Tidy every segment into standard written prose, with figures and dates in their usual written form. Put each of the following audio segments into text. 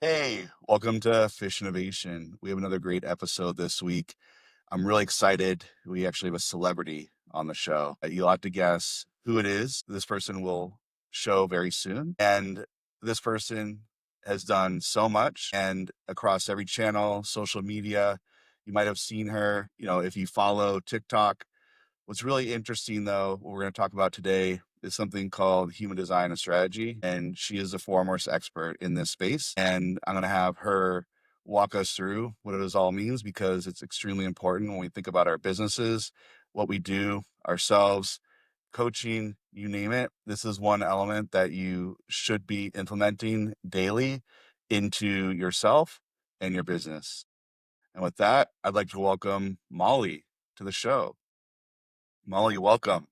Hey, welcome to Fish Innovation. We have another great episode this week. I'm really excited. We actually have a celebrity on the show. You'll have to guess who it is. This person will show very soon. And this person has done so much and across every channel, social media. You might have seen her, if you follow TikTok. What's really interesting, though, what we're going to talk about today is something called human design and strategy. And she is the foremost expert in this space. And I'm going to have her walk us through what it all means because it's extremely important when we think about our businesses, what we do ourselves, coaching, you name it. This is one element that you should be implementing daily into yourself and your business. And with that, I'd like to welcome Mollie to the show. Mollie, welcome.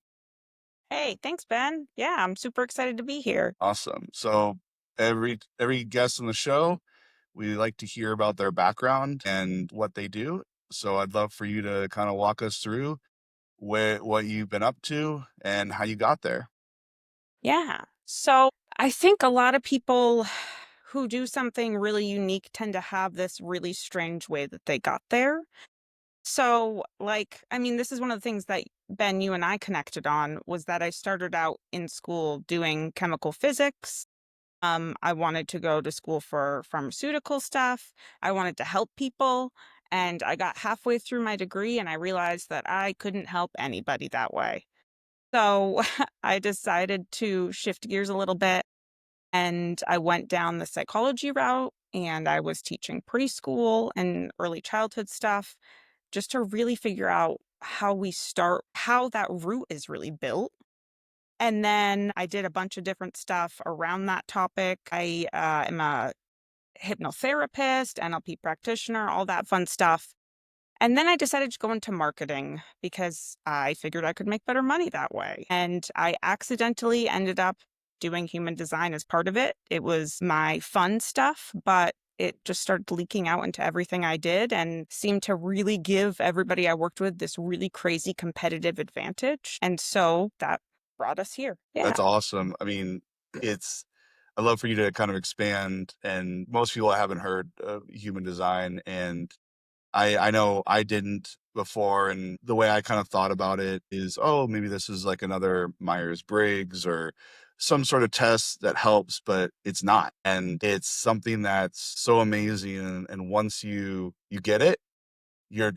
Hey, thanks, Ben. Yeah, I'm super excited to be here. Awesome. So every guest on the show, we like to hear about their background and what they do. So I'd love for you to kind of walk us through what you've been up to and how you got there. Yeah. So I think a lot of people who do something really unique tend to have this really strange way that they got there. So, this is one of the things that Ben, you and I connected on was that I started out in school doing chemical physics. I wanted to go to school for pharmaceutical stuff. I wanted to help people. And I got halfway through my degree and I realized that I couldn't help anybody that way. So I decided to shift gears a little bit and I went down the psychology route and I was teaching preschool and early childhood stuff just to really figure out how that root is really built. And then I did a bunch of different stuff around that topic. I am a hypnotherapist, NLP practitioner, all that fun stuff. And then I decided to go into marketing because I figured I could make better money that way. And I accidentally ended up doing human design as part of it. It was my fun stuff, but it just started leaking out into everything I did and seemed to really give everybody I worked with this really crazy competitive advantage. And so that brought us here. Yeah. That's awesome. I mean, it's I love for you to kind of expand. And most people haven't heard of human design, and I know I didn't before, and the way I kind of thought about it is, oh, maybe this is like another Myers-Briggs or some sort of test that helps, but it's not. And it's something that's so amazing. And once you get it, your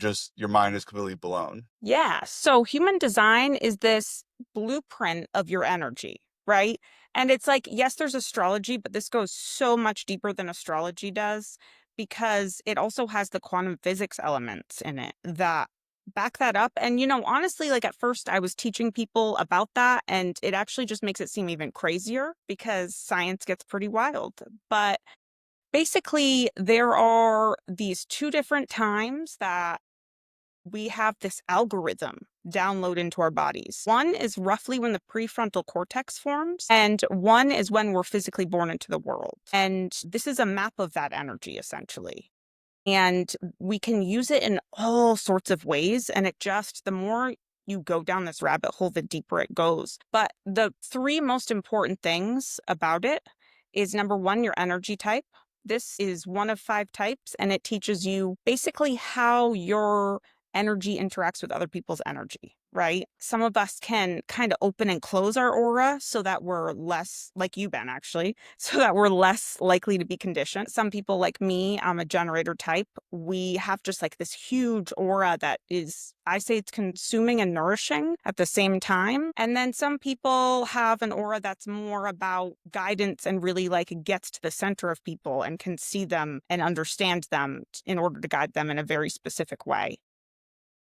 mind is completely blown. Yeah. So human design is this blueprint of your energy, right? And it's like, yes, there's astrology, but this goes so much deeper than astrology does because it also has the quantum physics elements in it that back that up. And, honestly, like at first I was teaching people about that, and it actually just makes it seem even crazier because science gets pretty wild. But basically, there are these two different times that we have this algorithm download into our bodies. One is roughly when the prefrontal cortex forms, and one is when we're physically born into the world. And this is a map of that energy, essentially. And we can use it in all sorts of ways. And the more you go down this rabbit hole, the deeper it goes. But the three most important things about it is number one, your energy type. This is one of five types, and it teaches you basically how your energy interacts with other people's energy, right? Some of us can kind of open and close our aura so that we're less like you, Ben, actually, so that we're less likely to be conditioned. Some people like me, I'm a generator type. We have just like this huge aura that is, I say it's consuming and nourishing at the same time. And then some people have an aura that's more about guidance and really like gets to the center of people and can see them and understand them in order to guide them in a very specific way.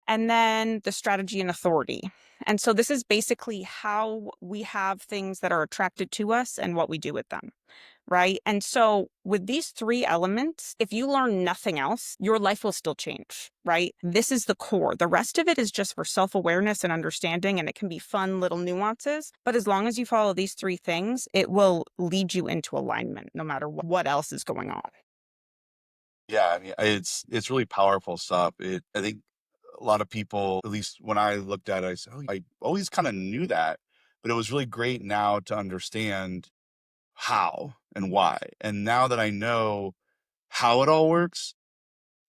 And then the strategy and authority. And so this is basically how we have things that are attracted to us and what we do with them, right? And so with these three elements, if you learn nothing else, your life will still change, right? This is the core. The rest of it is just for self-awareness and understanding, and it can be fun little nuances. But as long as you follow these three things, it will lead you into alignment no matter what else is going on. Yeah, I mean, it's really powerful stuff. I think a lot of people, at least when I looked at it, I said, "Oh, I always kind of knew that," but it was really great now to understand how and why. And now that I know, how it all works,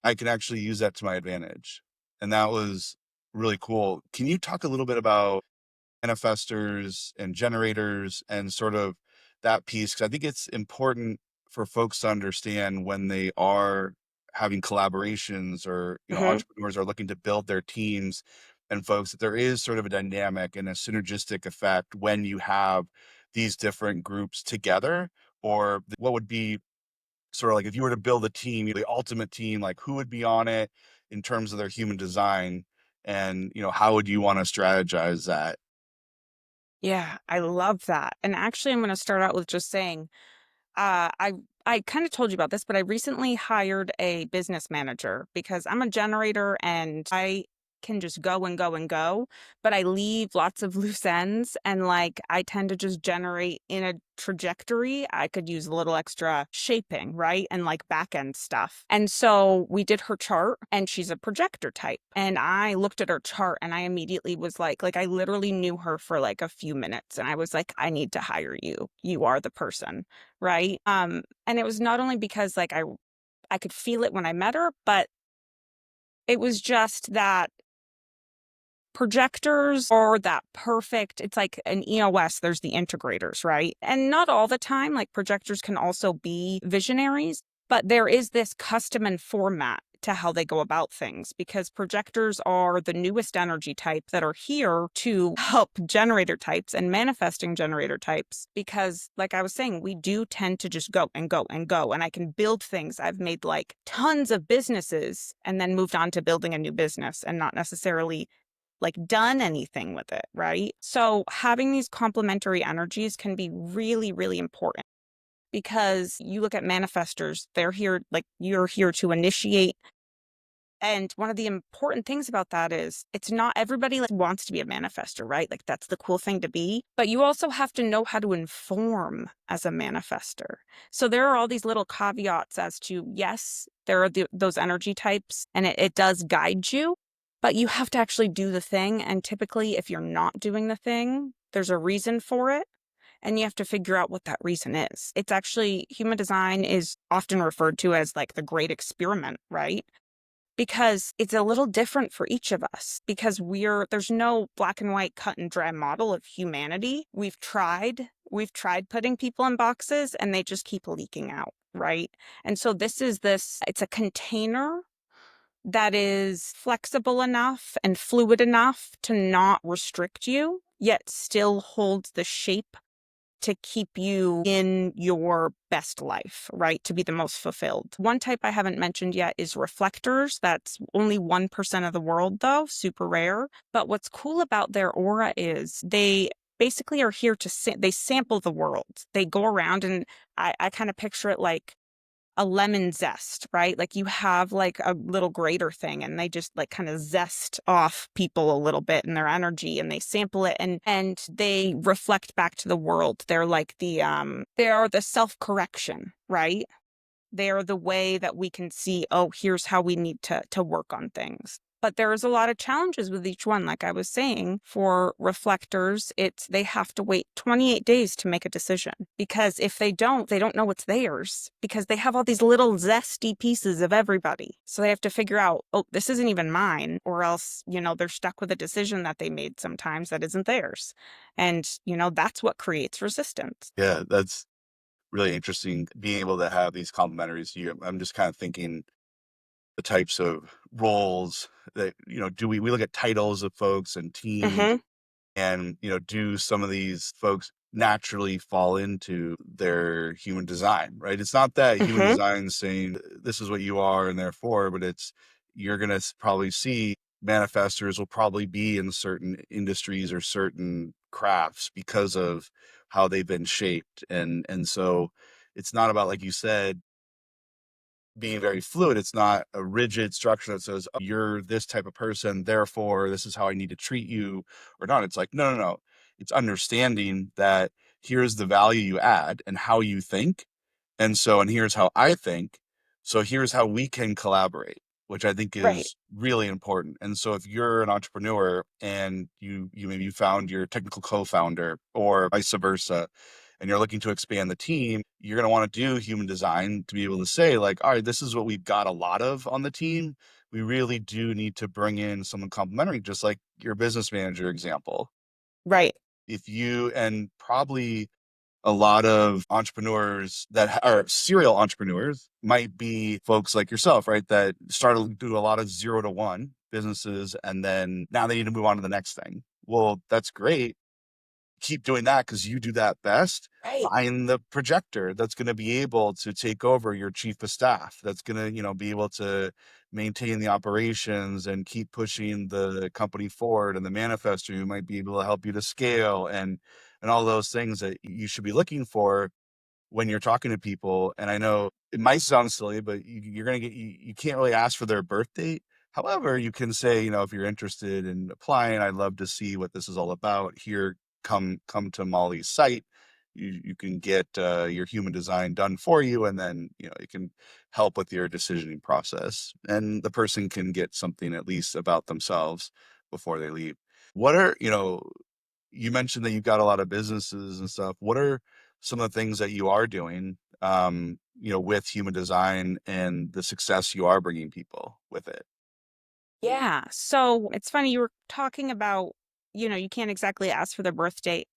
I can actually use that to my advantage. And that was really cool. Can you talk a little bit about manifestors and generators and sort of that piece? Because I think it's important for folks to understand when they are having collaborations or, Mhm. entrepreneurs are looking to build their teams and folks, that there is sort of a dynamic and a synergistic effect when you have these different groups together. Or what would be sort of like if you were to build a team, the ultimate team, like who would be on it in terms of their human design, and how would you want to strategize that? Yeah, I love that. And actually, I'm going to start out with just saying, Uh, I I kind of told you about this, but I recently hired a business manager because I'm a generator and I can just go and go and go, but I leave lots of loose ends and like I tend to just generate in a trajectory. I could use a little extra shaping, right? And like back end stuff. And so we did her chart and she's a projector type. And I looked at her chart and I immediately was like I literally knew her for like a few minutes and I was like, I need to hire you. You are the person, right? And it was not only because like I could feel it when I met her, but it was just that projectors are that perfect. It's like an EOS, there's the integrators, right? And not all the time, like projectors can also be visionaries, but there is this custom and format to how they go about things because projectors are the newest energy type that are here to help generator types and manifesting generator types. Because, like I was saying, we do tend to just go and go and go. And I can build things. I've made like tons of businesses and then moved on to building a new business and not necessarily like done anything with it, right? So having these complementary energies can be really, really important because you look at manifestors, they're here, like you're here to initiate. And one of the important things about that is it's not everybody like wants to be a manifestor, right? Like that's the cool thing to be, but you also have to know how to inform as a manifestor. So there are all these little caveats as to, yes, there are those energy types and it does guide you, but you have to actually do the thing. And typically if you're not doing the thing, there's a reason for it. And you have to figure out what that reason is. It's actually human design is often referred to as like the great experiment, right? Because it's a little different for each of us because there's no black and white cut and dry model of humanity. We've tried putting people in boxes and they just keep leaking out, right? And so it's a container that is flexible enough and fluid enough to not restrict you, yet still holds the shape to keep you in your best life, right? To be the most fulfilled. One type I haven't mentioned yet is reflectors. That's only 1% of the world, though, super rare. But what's cool about their aura is they basically are here they sample the world. They go around and I kind of picture it like a lemon zest, right? Like you have like a little grater thing and they just like kind of zest off people a little bit and their energy and they sample it and they reflect back to the world. They're like they are the self-correction, right? They are the way that we can see, oh, here's how we need to work on things. But there's a lot of challenges with each one. Like I was saying, for reflectors, they have to wait 28 days to make a decision because if they don't know it's theirs because they have all these little zesty pieces of everybody. So they have to figure out, oh, this isn't even mine, or else, they're stuck with a decision that they made sometimes that isn't theirs. And, that's what creates resistance. Yeah, that's really interesting being able to have these complementaries. I'm just kind of thinking the types of roles that, do we look at titles of folks and teams, Mm-hmm. and, do some of these folks naturally fall into their human design, right? It's not that human Mm-hmm. design saying this is what you are and therefore, but it's you're going to probably see manifestors will probably be in certain industries or certain crafts because of how they've been shaped. And so it's not about, like you said, being very fluid. It's not a rigid structure that says, "Oh, you're this type of person, therefore this is how I need to treat you," or not. It's like, no, no, no. It's understanding that here's the value you add and how you think. And here's how I think. So here's how we can collaborate, which I think Right. is really important. And so if you're an entrepreneur and you maybe you found your technical co-founder or vice versa, and you're looking to expand the team, you're going to want to do human design to be able to say, like, all right, this is what we've got a lot of on the team. We really do need to bring in someone complementary, just like your business manager example. Right. If you, and probably a lot of entrepreneurs that are serial entrepreneurs might be folks like yourself, right? That started to do a lot of 0 to 1 businesses, and then now they need to move on to the next thing. Well, that's great. Keep doing that because you do that best. Right. Find the projector that's going to be able to take over your chief of staff, that's going to, be able to maintain the operations and keep pushing the company forward, and the manifester who might be able to help you to scale, and all those things that you should be looking for when you're talking to people. And I know it might sound silly, but you're going to you can't really ask for their birth date. However, you can say, if you're interested in applying, I'd love to see what this is all about. Here, come to Mollie's site. You can get your human design done for you, and then it can help with your decisioning process, and the person can get something at least about themselves before they leave. What are you mentioned that you've got a lot of businesses and stuff. What are some of the things that you are doing, with human design and the success you are bringing people with it? Yeah. So it's funny you were talking about, you can't exactly ask for their birth date.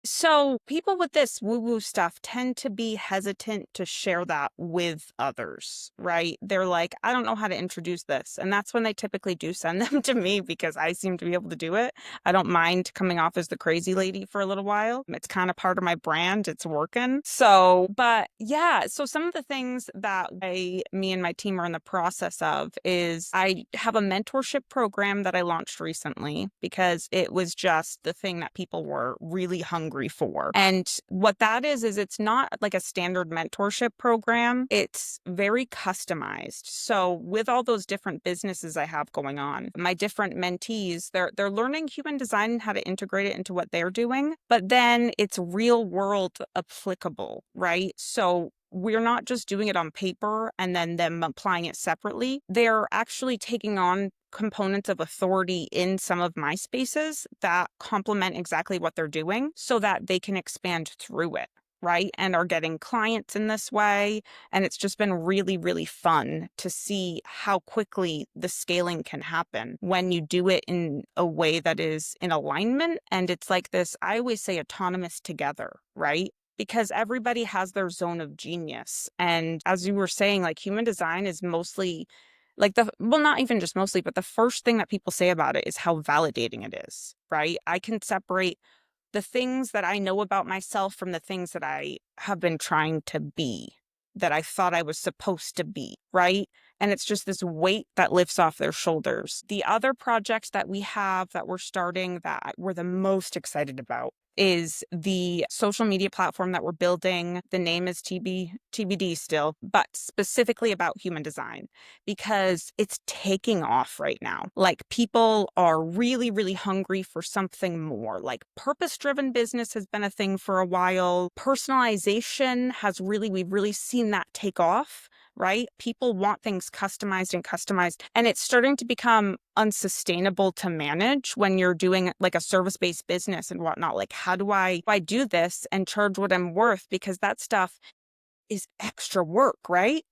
So people with this woo-woo stuff tend to be hesitant to share that with others, right? They're like, I don't know how to introduce this. And that's when they typically do send them to me because I seem to be able to do it. I don't mind coming off as the crazy lady for a little while. It's kind of part of my brand. It's working. So, but yeah, so some of the things that me and my team are in the process of is I have a mentorship program that I launched recently because it was just the thing that people were really hungry for. And what that is it's not like a standard mentorship program. It's very customized. So with all those different businesses I have going on, my different mentees, they're learning human design and how to integrate it into what they're doing, but then it's real world applicable, right? So we're not just doing it on paper and then them applying it separately. They're actually taking on components of authority in some of my spaces that complement exactly what they're doing so that they can expand through it, right? And are getting clients in this way. And it's just been really, really fun to see how quickly the scaling can happen when you do it in a way that is in alignment. And it's like this, I always say autonomous together, right? Because everybody has their zone of genius. And as you were saying, like human design is mostly like well, not even just mostly, but the first thing that people say about it is how validating it is, right? I can separate the things that I know about myself from the things that I have been trying to be, that I thought I was supposed to be, right? And it's just this weight that lifts off their shoulders. The other project that we have that we're starting that we're the most excited about is the social media platform that we're building. The name is TBD still, but specifically about human design because it's taking off right now. Like people are really, really hungry for something more. Like purpose-driven business has been a thing for a while. Personalization we've really seen that take off, right? People want things customized and customized, and it's starting to become unsustainable to manage when you're doing like a service-based business and whatnot. Like, how do I do this and charge what I'm worth? Because that stuff is extra work, right?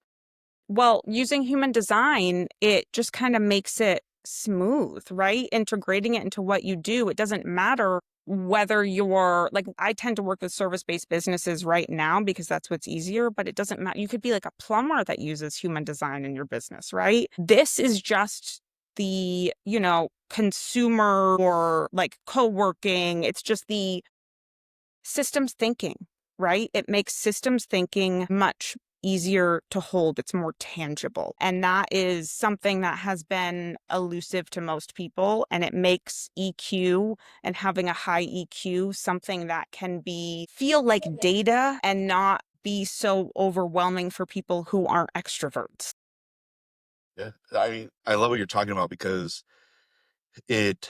Well, using human design, it just kind of makes it smooth, right? Integrating it into what you do. It doesn't matter whether you're like, I tend to work with service-based businesses right now because that's what's easier, but it doesn't matter. You could be like a plumber that uses human design in your business, right? This is just the, consumer or like co-working. It's just the systems thinking, right? It makes systems thinking much easier to hold. It's more tangible. And that is something that has been elusive to most people. And it makes EQ and having a high EQ something that can feel like data and not be so overwhelming for people who aren't extroverts. Yeah. I mean, I love what you're talking about because it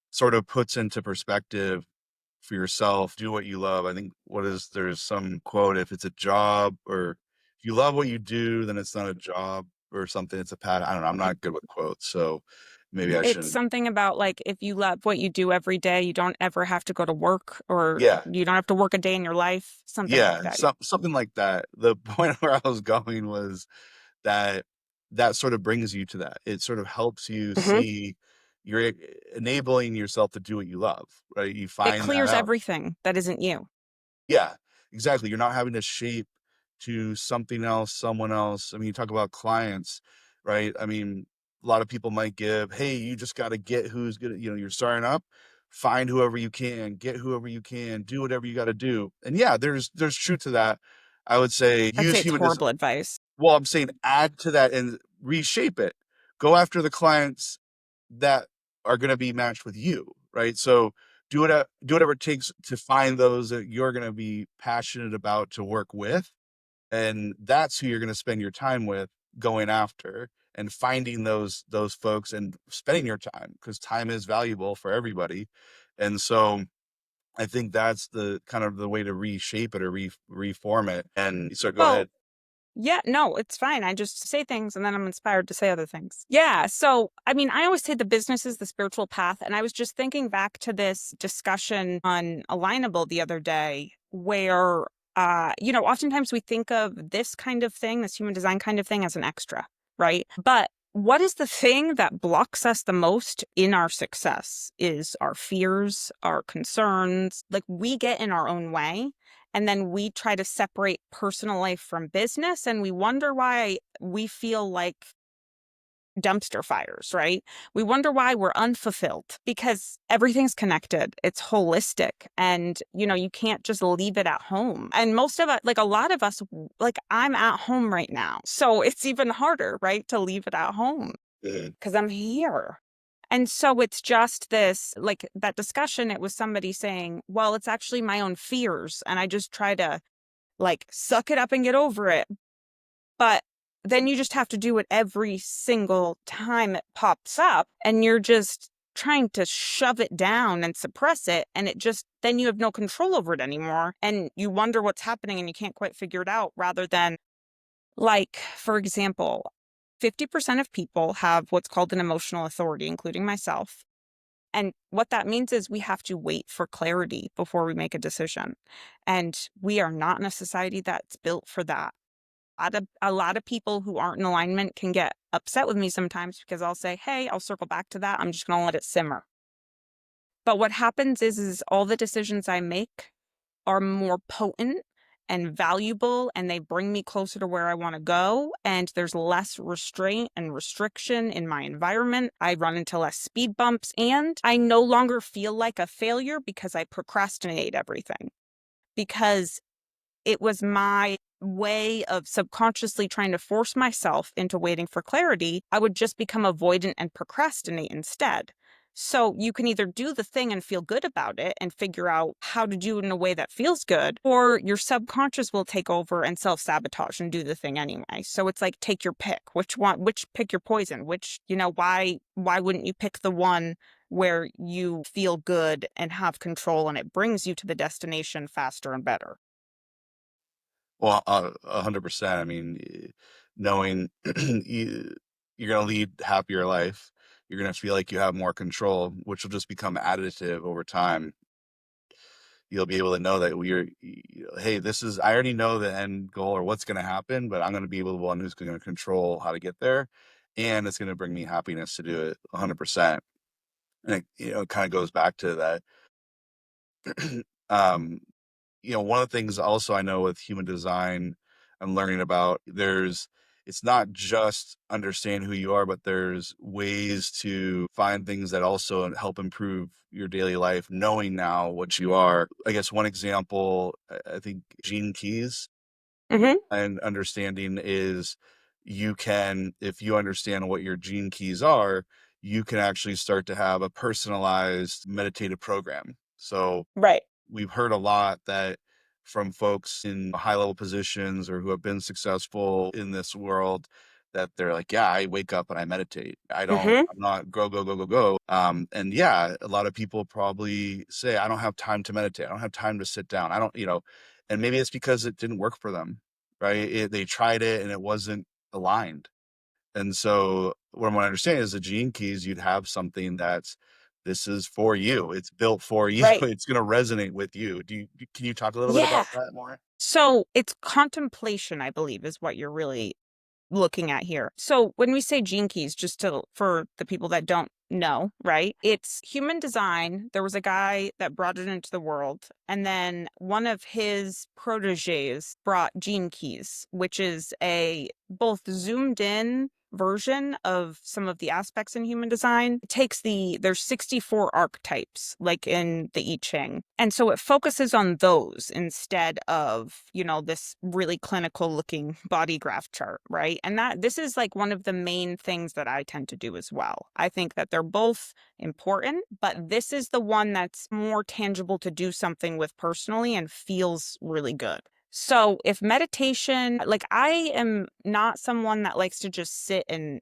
sort of puts into perspective for yourself, do what you love. I think there's some quote, if it's a job, or if you love what you do, then it's not a job or something. It's a pattern. I don't know. I'm not good with quotes. So Maybe I It's shouldn't. something about, like, if you love what you do every day, you don't ever have to go to work, or Yeah. you don't have to work a day in your life, something like Yeah, that. something like that. The point where I was going was that that sort of brings you to that. It sort of helps you Mhm. see you're enabling yourself to do what you love, right? You It find that clears out. everything that isn't you. Yeah, exactly. You're not having to shape to something else, someone else. I mean, you talk about clients, right? I mean, a lot of people might give, hey, you just got to get who's good. You're starting up, find whoever you can, get whoever you can, do whatever you got to do. And yeah, there's truth to that. I would say I'd use say it's human design. horrible advice. Well, I'm saying add to that and reshape it. Go after the clients that are gonna be matched with you, right? So do whatever it takes to find those that you're gonna be passionate about to work with, and that's who you're gonna spend your time with going after and finding those folks and spending your time because time is valuable for everybody. And so I think that's the kind of the way to reshape it or reform it. And so go Well, ahead. yeah, no, it's fine. I just say things and then I'm inspired to say other things. Yeah. So, I mean, I always say the business is the spiritual path. And I was just thinking back to this discussion on Alignable the other day, where, oftentimes we think of this kind of thing, this human design kind of thing, as an extra, right? But what is the thing that blocks us the most in our success is our fears, our concerns. Like, we get in our own way, and then we try to separate personal life from business, and we wonder why we feel like dumpster fires, right? We wonder why we're unfulfilled because everything's connected. It's holistic, and you can't just leave it at home. And most of us, like a lot of us, like I'm at home right now. So it's even harder, right, to leave it at home Mhm. because I'm here. And so it's just this, like that discussion, it was somebody saying, well, it's actually my own fears. And I just try to like suck it up and get over it. But then you just have to do it every single time it pops up. And you're just trying to shove it down and suppress it. And it just, then you have no control over it anymore. And you wonder what's happening and you can't quite figure it out, rather than, like, for example, 50% of people have what's called an emotional authority, including myself. And what that means is we have to wait for clarity before we make a decision. And we are not in a society that's built for that. A lot of people who aren't in alignment can get upset with me sometimes because I'll say, "Hey, I'll circle back to that. I'm just going to let it simmer." But what happens is all the decisions I make are more potent and valuable, and they bring me closer to where I want to go, and there's less restraint and restriction in my environment. I run into less speed bumps, and I no longer feel like a failure because I procrastinate everything, because it was my way of subconsciously trying to force myself into waiting for clarity. I would just become avoidant and procrastinate instead. So you can either do the thing and feel good about it and figure out how to do it in a way that feels good, or your subconscious will take over and self-sabotage and do the thing anyway. So it's like, take your pick. Which pick your poison? Why wouldn't you pick the one where you feel good and have control and it brings you to the destination faster and better? Well, 100%. I mean, knowing you're gonna lead a happier life, you're gonna feel like you have more control, which will just become additive over time. You'll be able to know that hey, this is I already know the end goal or what's gonna happen, but I'm gonna be the one who's gonna control how to get there, and it's gonna bring me happiness to do it 100%. And it kind of goes back to that. um, one of the things also I know with human design I'm learning about, it's not just understand who you are, but there's ways to find things that also help improve your daily life, knowing now what you are. I guess one example, I think gene keys Hmm. and understanding is if you understand what your gene keys are, you can actually start to have a personalized meditative program. So Right. we've heard a lot that from folks in high level positions or who have been successful in this world that they're like, yeah, I wake up and I meditate. Hmm. I'm not go, go, go, go, go. And yeah, a lot of people probably say, I don't have time to meditate. I don't have time to sit down. I don't, and maybe it's because it didn't work for them, right? They tried it and it wasn't aligned. And so what I'm understanding is the gene keys, you'd have something that's this is for you. It's built for you. Right. It's gonna resonate with you. Can you talk a little bit Yeah. about that more? So it's contemplation, I believe, is what you're really looking at here. So when we say gene keys, just to for the people that don't know, right? It's human design. There was a guy that brought it into the world, and then one of his proteges brought gene keys, which is a both zoomed in version of some of the aspects in human design. It takes there's 64 archetypes like in the I Ching. And so it focuses on those instead of, this really clinical looking body graph chart, right? And that this is like one of the main things that I tend to do as well. I think that they're both important, but this is the one that's more tangible to do something with personally and feels really good. So if meditation, like I am not someone that likes to just sit and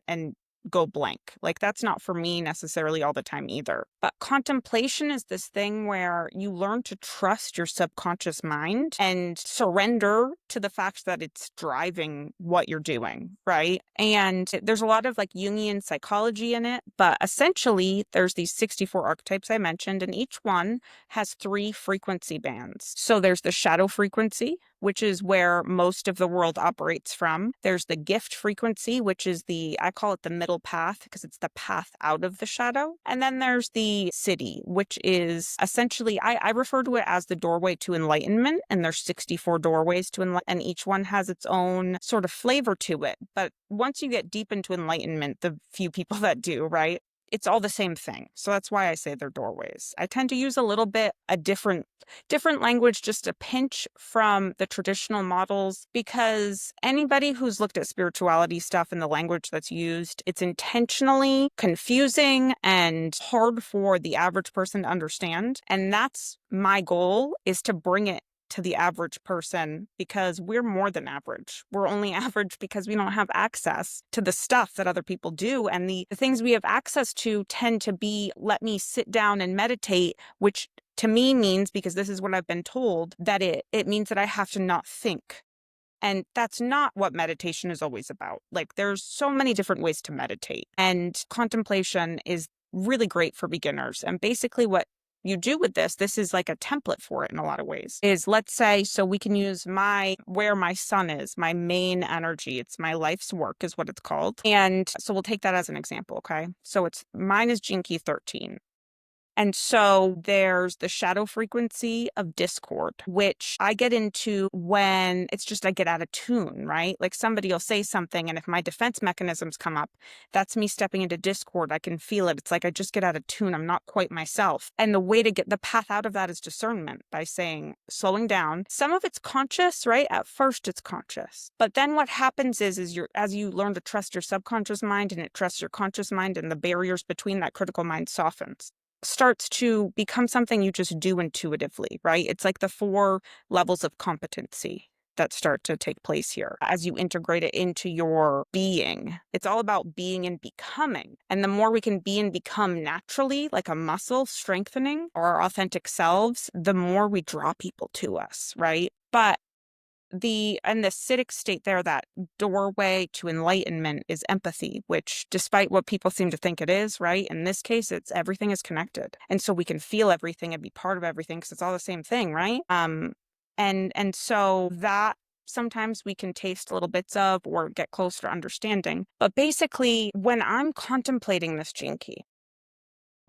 go blank. Like that's not for me necessarily all the time either. But contemplation is this thing where you learn to trust your subconscious mind and surrender to the fact that it's driving what you're doing, right? And there's a lot of like Jungian psychology in it, but essentially there's these 64 archetypes I mentioned, and each one has 3 frequency bands. So there's the shadow frequency, which is where most of the world operates from. There's the gift frequency, which is I call it the middle path because it's the path out of the shadow. And then there's the city, which is essentially, I refer to it as the doorway to enlightenment. And there's 64 doorways to enlightenment, and each one has its own sort of flavor to it. But once you get deep into enlightenment, the few people that do, right? It's all the same thing. So that's why I say they're doorways. I tend to use a little bit a different language, just a pinch from the traditional models, because anybody who's looked at spirituality stuff and the language that's used, it's intentionally confusing and hard for the average person to understand. And that's my goal, is to bring it to the average person, because we're more than average. We're only average because we don't have access to the stuff that other people do. And the things we have access to tend to be, let me sit down and meditate, which to me means, because this is what I've been told, that it means that I have to not think. And that's not what meditation is always about. Like there's so many different ways to meditate, and contemplation is really great for beginners. And basically what you do with this is like a template for it in a lot of ways, is, let's say, so we can use where my sun is, my main energy. It's my life's work is what it's called. And so we'll take that as an example. Okay. So mine is Gene Key 13. And so there's the shadow frequency of discord, which I get into when it's just I get out of tune, right? Like somebody will say something, and if my defense mechanisms come up, that's me stepping into discord. I can feel it. It's like I just get out of tune. I'm not quite myself. And the way to get the path out of that is discernment, by slowing down. Some of it's conscious, right? At first it's conscious. But then what happens is as you learn to trust your subconscious mind and it trusts your conscious mind, and the barriers between that critical mind softens, starts to become something you just do intuitively, right? It's like the 4 levels of competency that start to take place here as you integrate it into your being. It's all about being and becoming. And the more we can be and become naturally, like a muscle, strengthening our authentic selves, the more we draw people to us, right? But the acidic state there, that doorway to enlightenment, is empathy, which, despite what people seem to think it is, right? In this case, it's everything is connected. And so we can feel everything and be part of everything because it's all the same thing, right? And so that sometimes we can taste little bits of or get closer to understanding. But basically, when I'm contemplating this gene key,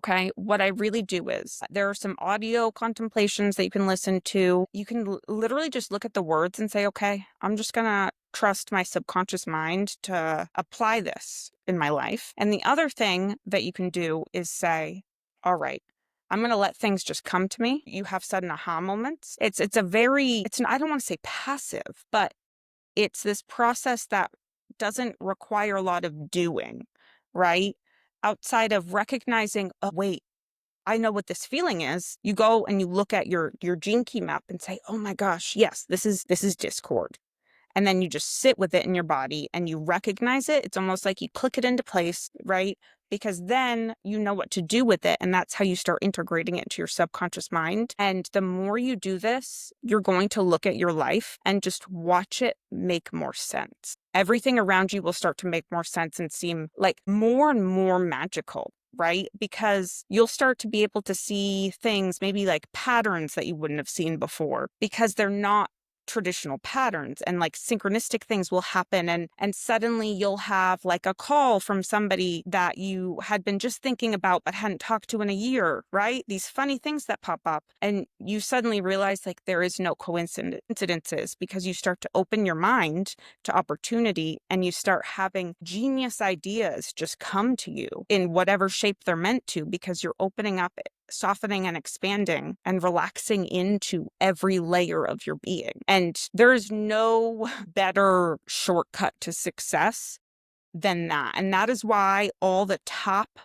okay, what I really do is there are some audio contemplations that you can listen to. You can literally just look at the words and say, okay, I'm just going to trust my subconscious mind to apply this in my life. And the other thing that you can do is say, all right, I'm going to let things just come to me. You have sudden aha moments. I don't want to say passive, but it's this process that doesn't require a lot of doing, right? Outside of recognizing, oh, wait, I know what this feeling is. You go and you look at your gene key map and say, oh my gosh, yes, this is discord. And then you just sit with it in your body and you recognize it. It's almost like you click it into place, right? because then you know what to do with it. And that's how you start integrating it into your subconscious mind. And the more you do this, you're going to look at your life and just watch it make more sense. Everything around you will start to make more sense and seem like more and more magical. Right? Because you'll start to be able to see things, maybe like patterns that you wouldn't have seen before, because they're not traditional patterns, and like synchronistic things will happen, and suddenly you'll have like a call from somebody that you had been just thinking about but hadn't talked to in a year, right? These funny things that pop up, and you suddenly realize like there is no coincidences, because you start to open your mind to opportunity, and you start having genius ideas just come to you in whatever shape they're meant to, because you're opening up, softening and expanding and relaxing into every layer of your being. And there is no better shortcut to success than that. And that is why all the top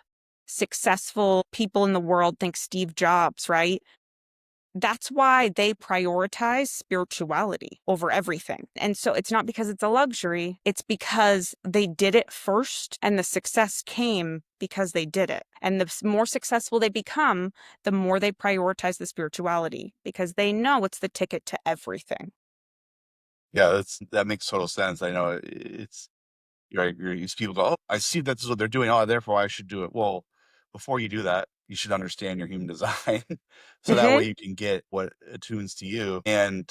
successful people in the world think Steve Jobs, right? That's why they prioritize spirituality over everything. And so it's not because it's a luxury, it's because they did it first, and the success came because they did it. And the more successful they become, the more they prioritize the spirituality, because they know it's the ticket to everything. Yeah, that makes total sense. I know it's right. People go, "Oh, I see that's what they're doing. Oh, therefore I should do it." Well, before you do that, you should understand your human design, so that Hmm. way you can get what attunes to you. And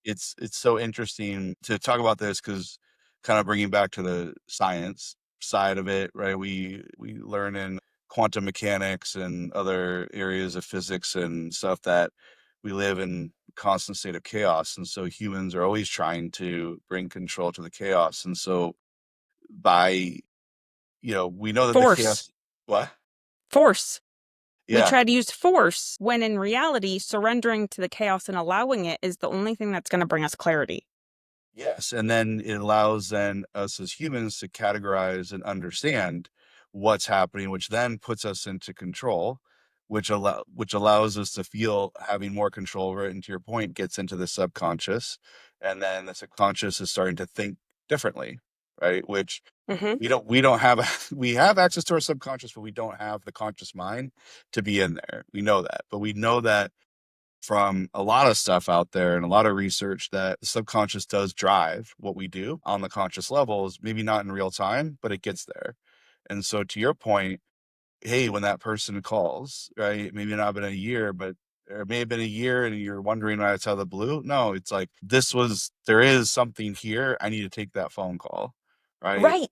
it's so interesting to talk about this because kind of bringing back to the science side of it, right? We learn in quantum mechanics and other areas of physics and stuff that we live in constant state of chaos, and so humans are always trying to bring control to the chaos, and so by we know that the Force. chaos. What? Force. We Yeah. try to use force when in reality, surrendering to the chaos and allowing it is the only thing that's going to bring us clarity. Yes, and then it allows then us as humans to categorize and understand what's happening, which then puts us into control, which allows us to feel having more control over it, and to your point, gets into the subconscious, and then the subconscious is starting to think differently, right? Which Hmm. we don't have we have access to our subconscious, but we don't have the conscious mind to be in there. We know that, but we know that from a lot of stuff out there and a lot of research that the subconscious does drive what we do on the conscious levels, maybe not in real time, but it gets there. And so to your point, hey, when that person calls, right? Maybe not been a year, but or it may have been a year and you're wondering why it's out of the blue. No, it's like there is something here. I need to take that phone call. Right. Right.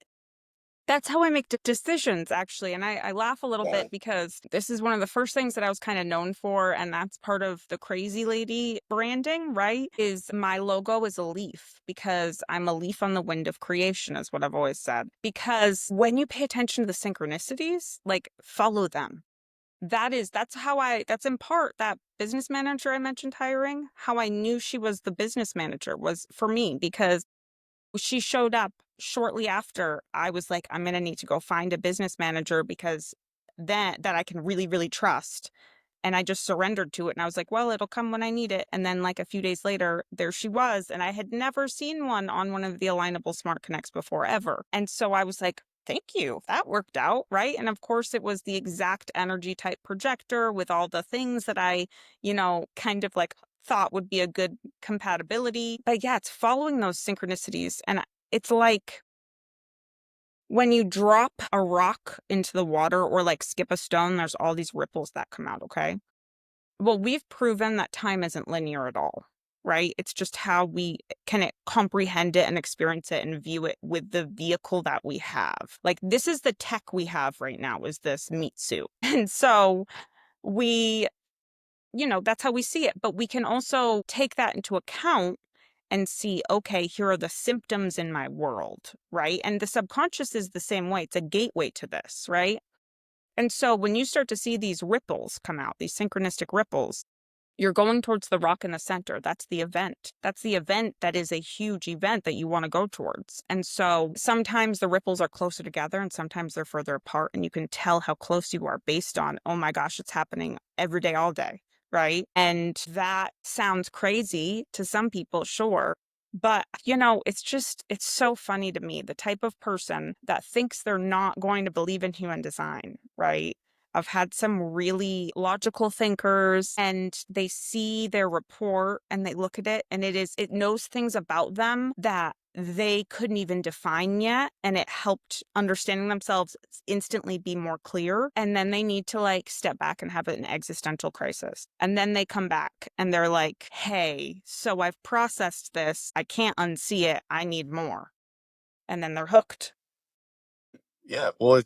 That's how I make decisions, actually. And I laugh a little Yeah. bit because this is one of the first things that I was kind of known for. And that's part of the crazy lady branding, right? Is my logo is a leaf, because I'm a leaf on the wind of creation, is what I've always said. Because when you pay attention to the synchronicities, like follow them. That's in part that business manager I mentioned hiring. How I knew she was the business manager was for me, because she showed up shortly after. I was like, I'm gonna need to go find a business manager, because that I can really, really trust. And I just surrendered to it. And I was like, well, it'll come when I need it. And then, like, a few days later, there she was. And I had never seen one on one of the alignable smart connects before, ever. And so I was like, thank you. That worked out. Right. And of course, it was the exact energy type projector with all the things that I, kind of like thought would be a good compatibility. But yeah, it's following those synchronicities. And it's like when you drop a rock into the water or like skip a stone, there's all these ripples that come out. Okay. Well, we've proven that time isn't linear at all, right? It's just how we can comprehend it and experience it and view it with the vehicle that we have. Like, this is the tech we have right now, is this meat suit. And so we, that's how we see it. But we can also take that into account and see, okay, here are the symptoms in my world, right? And the subconscious is the same way. It's a gateway to this, right? And so when you start to see these ripples come out, these synchronistic ripples, you're going towards the rock in the center. That's the event. That's the event that is a huge event that you want to go towards. And so sometimes the ripples are closer together and sometimes they're further apart. And you can tell how close you are based on, oh my gosh, it's happening every day, all day. Right. And that sounds crazy to some people, sure. But, it's so funny to me, the type of person that thinks they're not going to believe in human design, right? I've had some really logical thinkers and they see their report and they look at it and it knows things about them that they couldn't even define yet. And it helped understanding themselves instantly be more clear. And then they need to like step back and have an existential crisis. And then they come back and they're like, hey, so I've processed this. I can't unsee it. I need more. And then they're hooked. Yeah, well,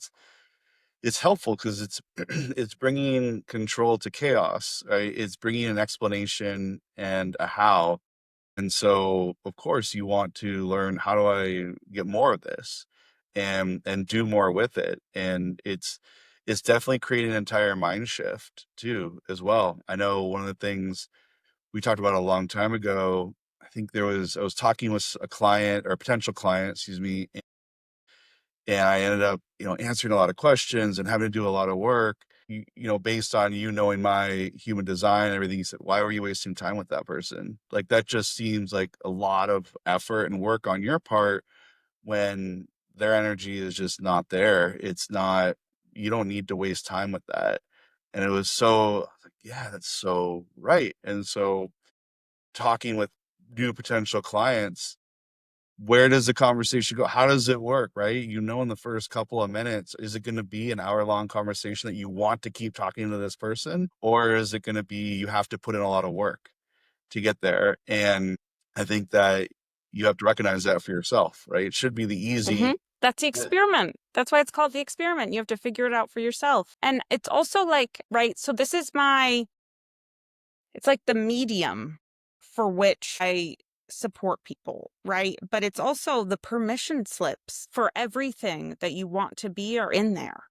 it's helpful because it's it's bringing control to chaos, right? It's bringing an explanation and a how. And so, of course, you want to learn, how do I get more of this and do more with it? And it's definitely creating an entire mind shift too, as well. I know one of the things we talked about a long time ago, I was talking with a client or a potential client, excuse me, and I ended up, answering a lot of questions and having to do a lot of work, based on you knowing my human design and everything. He said, "Why were you wasting time with that person? Like, that just seems like a lot of effort and work on your part when their energy is just not there. It's not, you don't need to waste time with that." And it was so, I was like, yeah, that's so right. And so talking with new potential clients, where does the conversation go? How does it work, right? In the first couple of minutes, is it gonna be an hour-long conversation that you want to keep talking to this person? Or is it gonna be you have to put in a lot of work to get there? And I think that you have to recognize that for yourself, right? It should be the Hmm. easy. That's the Yeah. experiment. That's why it's called the experiment. You have to figure it out for yourself. And it's also like, right? So this is it's like the medium for which I support people, right? But it's also the permission slips for everything that you want to be are in there.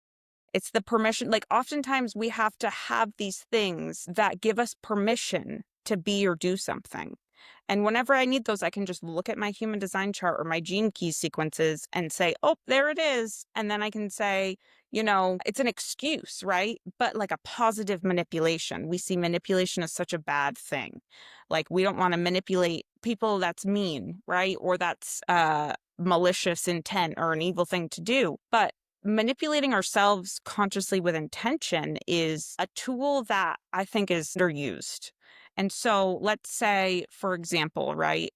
It's the permission. Like, oftentimes we have to have these things that give us permission to be or do something. And whenever I need those, I can just look at my human design chart or my gene key sequences and say, oh, there it is. And then I can say, it's an excuse, right? But like a positive manipulation. We see manipulation as such a bad thing. Like, we don't want to manipulate people, that's mean, right? Or that's malicious intent or an evil thing to do. But manipulating ourselves consciously with intention is a tool that I think is underused. And so let's say, for example, right?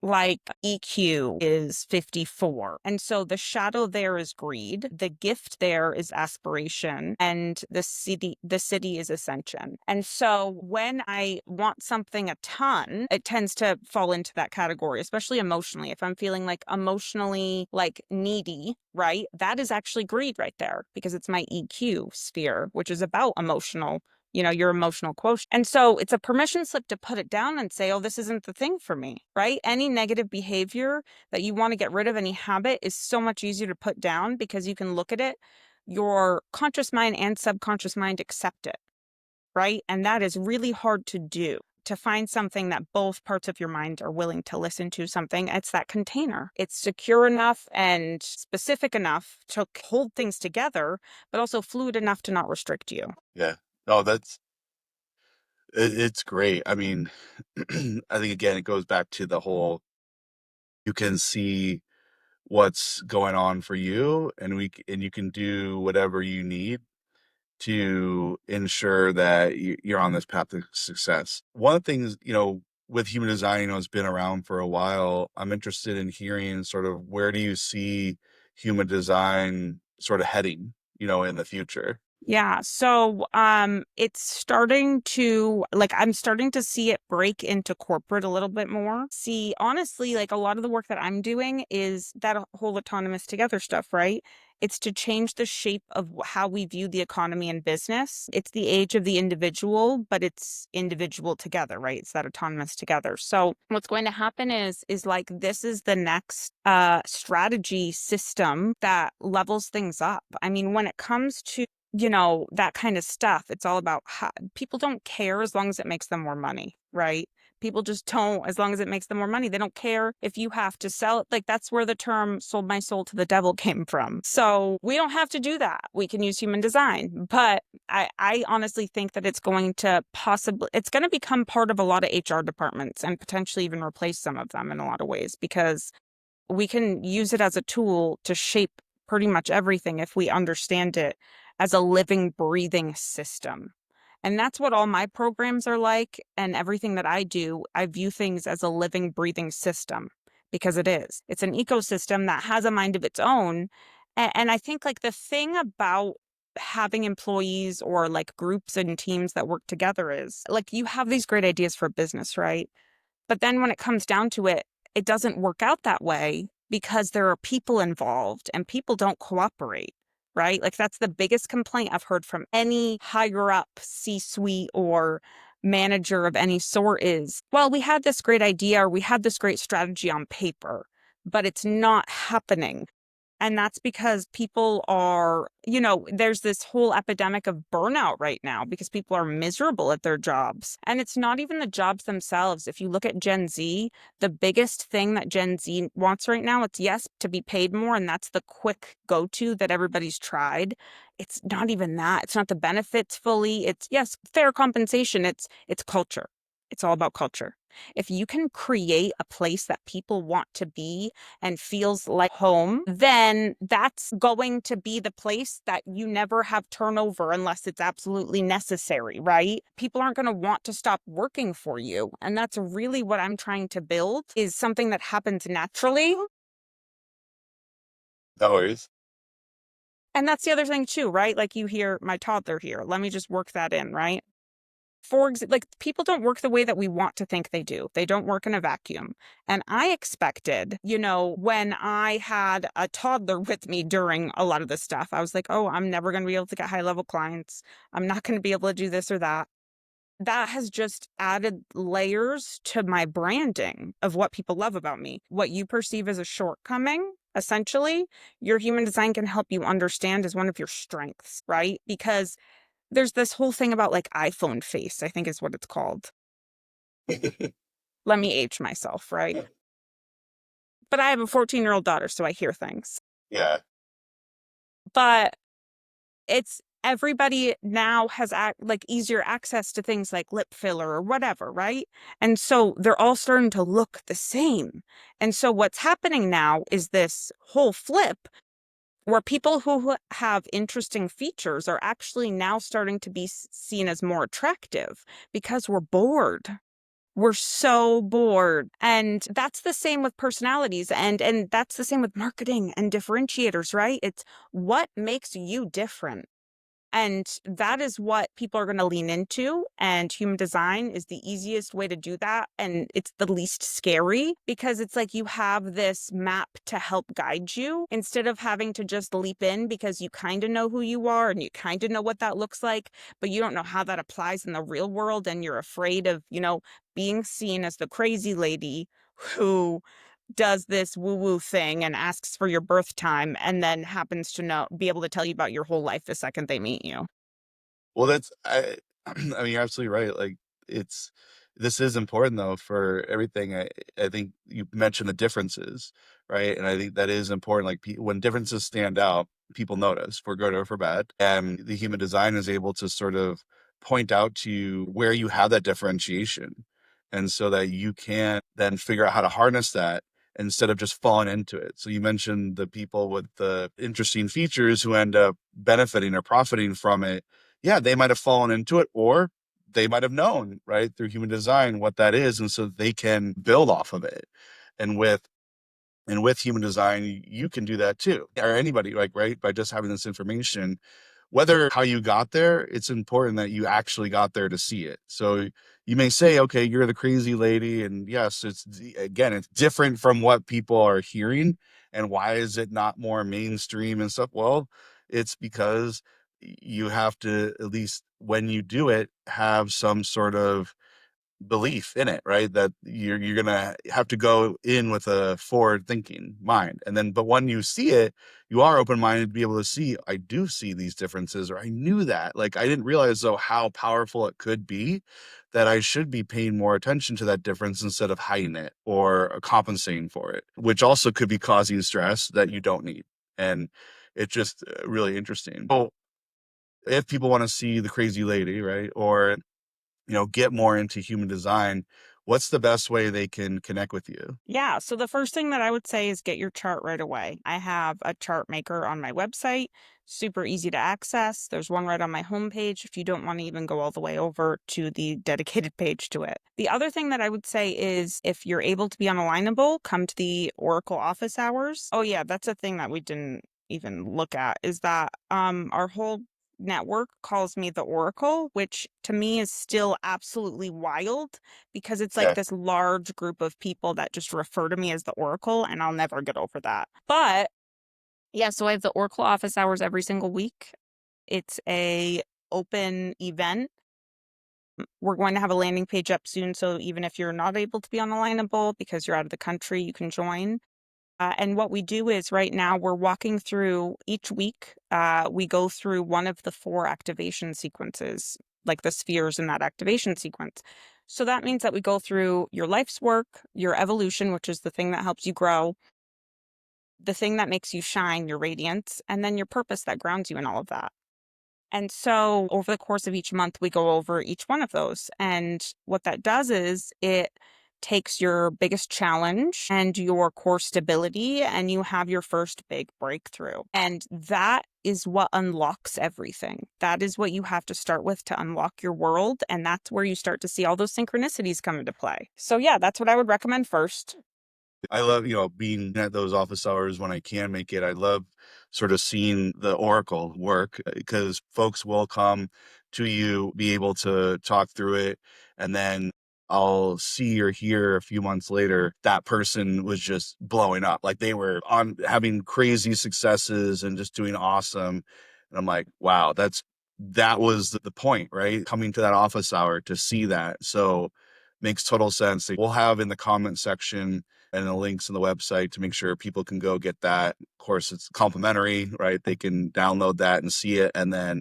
Like EQ is 54. And so the shadow there is greed, the gift there is aspiration, and the city is ascension. And so when I want something a ton, it tends to fall into that category, especially emotionally. If I'm feeling like emotionally like needy, right? That is actually greed right there because it's my EQ sphere, which is about your emotional quotient. And so it's a permission slip to put it down and say, oh, this isn't the thing for me, right? Any negative behavior that you want to get rid of, any habit, is so much easier to put down because you can look at it. Your conscious mind and subconscious mind accept it, right? And that is really hard to do. To find something that both parts of your mind are willing to listen to, something, it's that container. It's secure enough and specific enough to hold things together, but also fluid enough to not restrict you. Yeah. No, it's great. I mean, I think again, it goes back to the whole, you can see what's going on for you, and and you can do whatever you need to ensure that you're on this path to success. One of the things, with human design, has been around for a while. I'm interested in hearing sort of, where do you see human design sort of heading, in the future? Yeah, so it's starting to like I'm starting to see it break into corporate a little bit more. See, honestly, like a lot of the work that I'm doing is that whole autonomous together stuff, right? It's to change the shape of how we view the economy and business. It's the age of the individual, but it's individual together, right? It's that autonomous together. So what's going to happen is like this is the next strategy system that levels things up. I mean, when it comes to that kind of stuff. It's all about how people don't care as long as it makes them more money, right? People just don't, as long as it makes them more money. They don't care if you have to sell it. Like that's where the term sold my soul to the devil came from. So we don't have to do that. We can use human design. But I honestly think that it's going to become part of a lot of HR departments and potentially even replace some of them in a lot of ways because we can use it as a tool to shape pretty much everything if we understand it as a living, breathing system. And that's what all my programs are like. And everything that I do, I view things as a living, breathing system because it is. It's an ecosystem that has a mind of its own. And I think like the thing about having employees or like groups and teams that work together is like you have these great ideas for business, right? But then when it comes down to it, it doesn't work out that way because there are people involved and people don't cooperate, right? Like that's the biggest complaint I've heard from any higher up C-suite or manager of any sort is, well, we had this great idea or we had this great strategy on paper, but it's not happening. And that's because people are, there's this whole epidemic of burnout right now because people are miserable at their jobs. And it's not even the jobs themselves. If you look at Gen Z, the biggest thing that Gen Z wants right now, it's yes, to be paid more. And that's the quick go-to that everybody's tried. It's not even that. It's not the benefits fully. It's yes, fair compensation. It's culture. It's all about culture. If you can create a place that people want to be and feels like home, then that's going to be the place that you never have turnover unless it's absolutely necessary, right? People aren't going to want to stop working for you. And that's really what I'm trying to build is something that happens naturally. No worries. And that's the other thing too, right? Like you hear my toddler here. Let me just work that in, right? Like people don't work the way that we want to think they do. They don't work in a vacuum. And I expected, when I had a toddler with me during a lot of this stuff, I was like, oh, I'm never going to be able to get high level clients. I'm not going to be able to do this or that. That has just added layers to my branding of what people love about me. What you perceive as a shortcoming, essentially, your human design can help you understand as one of your strengths, right? Because there's this whole thing about like iPhone face, I think is what it's called. Let me age myself, right? But I have a 14-year-old daughter, so I hear things. Yeah. But it's everybody now has like easier access to things like lip filler or whatever, right? And so they're all starting to look the same. And so what's happening now is this whole flip where people who have interesting features are actually now starting to be seen as more attractive because we're bored. We're so bored. And that's the same with personalities and that's the same with marketing and differentiators, right? It's what makes you different. And that is what people are going to lean into. And human design is the easiest way to do that. And it's the least scary because it's like you have this map to help guide you instead of having to just leap in because you kind of know who you are and you kind of know what that looks like, but you don't know how that applies in the real world. And you're afraid of, being seen as the crazy lady who does this woo-woo thing and asks for your birth time and then happens to be able to tell you about your whole life the second they meet you. Well, I mean, you're absolutely right. Like, it's this is important though for everything. I think you mentioned the differences, right? And I think that is important. Like, when differences stand out, people notice for good or for bad. And the human design is able to sort of point out to you where you have that differentiation, and so that you can then figure out how to harness that instead of just falling into it. So you mentioned the people with the interesting features who end up benefiting or profiting from it. Yeah, they might have fallen into it, or they might have known, right, through human design what that is. And so they can build off of it. And with human design, you can do that too. Or anybody, like, right, by just having this information, whether how you got there, it's important that you actually got there to see it. So you may say, okay, you're the crazy lady. And yes, again, it's different from what people are hearing. And why is it not more mainstream and stuff? Well, it's because you have to, at least when you do it, have some sort of belief in it, right? That you're gonna have to go in with a forward thinking mind. And then but when you see it, you are open minded to be able to see, I do see these differences, or I knew that. Like I didn't realize though how powerful it could be, that I should be paying more attention to that difference instead of hiding it or compensating for it, which also could be causing stress that you don't need. And it's just really interesting. So if people want to see the crazy lady, right, or get more into human design, what's the best way they can connect with you? Yeah. So the first thing that I would say is get your chart right away. I have a chart maker on my website, super easy to access. There's one right on my homepage if you don't want to even go all the way over to the dedicated page to it. The other thing that I would say is if you're able to be unalignable, come to the Oracle office hours. Oh yeah, that's a thing that we didn't even look at is that our whole network calls me the Oracle, which to me is still absolutely wild because it's like Okay. this large group of people that just refer to me as the Oracle, and I'll never get over that. But yeah, so I have the Oracle office hours every single week. It's a open event. We're going to have a landing page up soon, so even if you're not able to be on Alignable because you're out of the country, you can join. And what we do is right now we're walking through each week. We go through one of the 4 activation sequences, like the spheres in that activation sequence. So that means that we go through your life's work, your evolution, which is the thing that helps you grow, the thing that makes you shine, your radiance, and then your purpose that grounds you in all of that. And so over the course of each month, we go over each one of those. And what that does is it takes your biggest challenge and your core stability, and you have your first big breakthrough. And that is what unlocks everything. That is what you have to start with to unlock your world. And that's where you start to see all those synchronicities come into play. So, yeah, that's what I would recommend first. I love, being at those office hours when I can make it. I love sort of seeing the oracle work because folks will come to you, be able to talk through it, and then I'll see or hear a few months later that person was just blowing up. Like they were on having crazy successes and just doing awesome. And I'm like, wow, that was the point, right? Coming to that office hour to see that. So makes total sense. We'll have in the comment section and the links in the website to make sure people can go get that. Of course, it's complimentary, right? They can download that and see it, and then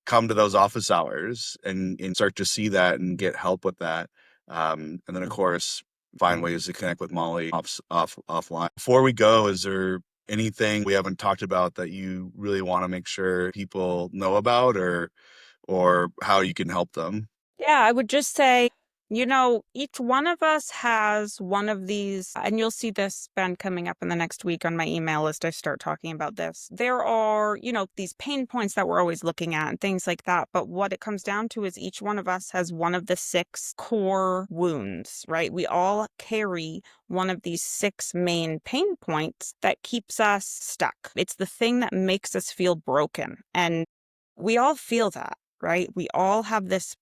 come to those office hours and start to see that and get help with that. And then of course find ways to connect with Molly offline. Before we go, is there anything we haven't talked about that you really want to make sure people know about, or how you can help them? Yeah, I would just say, each one of us has one of these, and you'll see this been coming up in the next week on my email list. I start talking about this. There are, these pain points that we're always looking at and things like that. But what it comes down to is each one of us has one of the 6 core wounds, right? We all carry one of these 6 main pain points that keeps us stuck. It's the thing that makes us feel broken. And we all feel that, right? We all have this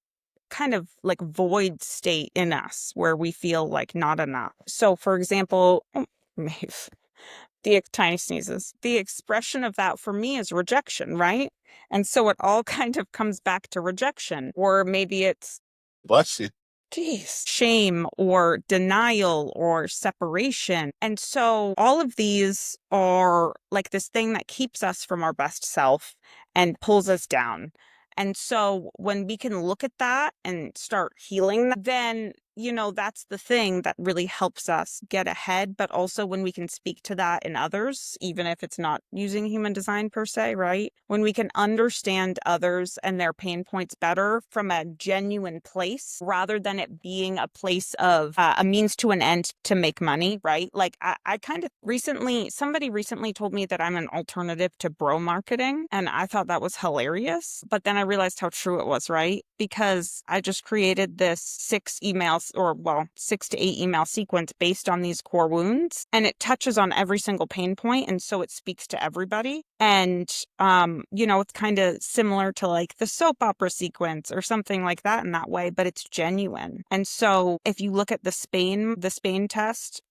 kind of like void state in us where we feel like not enough. So, for example, Maeve, the tiny sneezes, the expression of that for me is rejection, right? And so it all kind of comes back to rejection, or maybe it's Bless you. geez, shame or denial or separation. And so all of these are like this thing that keeps us from our best self and pulls us down. And so when we can look at that and start healing that, then, that's the thing that really helps us get ahead. But also when we can speak to that in others, even if it's not using human design per se, right? When we can understand others and their pain points better from a genuine place rather than it being a place of a means to an end to make money, right? Like I kind of somebody recently told me that I'm an alternative to bro marketing. And I thought that was hilarious. But then I realized how true it was, right? Because I just created this 6 emails or, well, 6 to 8 email sequence based on these core wounds. And it touches on every single pain point, and so it speaks to everybody. And, it's kind of similar to like the soap opera sequence or something like that in that way, but it's genuine. And so if you look at the Spain test,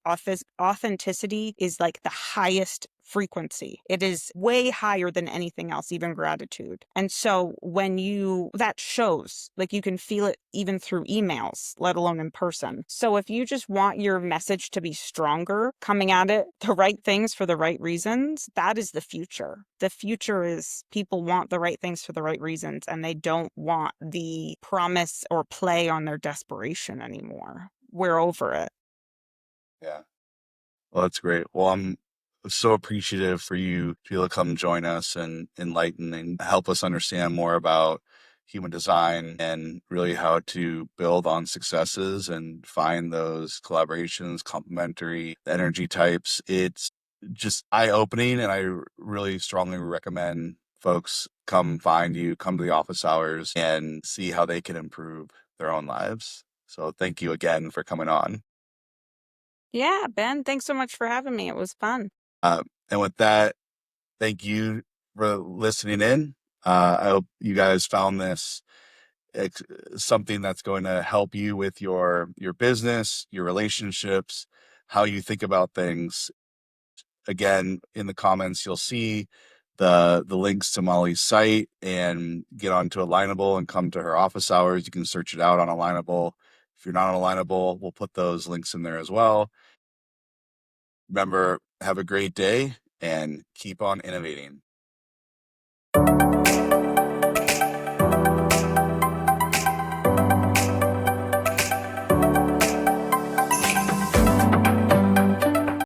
authenticity is like the highest frequency. It is way higher than anything else, even gratitude. And so that shows, like you can feel it even through emails, let alone in person. So if you just want your message to be stronger, coming at it the right things for the right reasons, that is the future. The future is people want the right things for the right reasons, and they don't want the promise or play on their desperation anymore. We're over it. Yeah. Well, that's great. Well, I'm so appreciative for you to be able to come join us and enlighten and help us understand more about human design and really how to build on successes and find those collaborations, complementary energy types. It's just eye-opening, and I really strongly recommend folks come find you, come to the office hours, and see how they can improve their own lives. So thank you again for coming on. Yeah, Ben, thanks so much for having me. It was fun. And with that, thank you for listening in. I hope you guys found this ex- something that's going to help you with your business, your relationships, how you think about things. Again, in the comments, you'll see the links to Mollie's site and get onto Alignable and come to her office hours. You can search it out on Alignable. If you're not on Alignable, we'll put those links in there as well. Remember, have a great day and keep on innovating.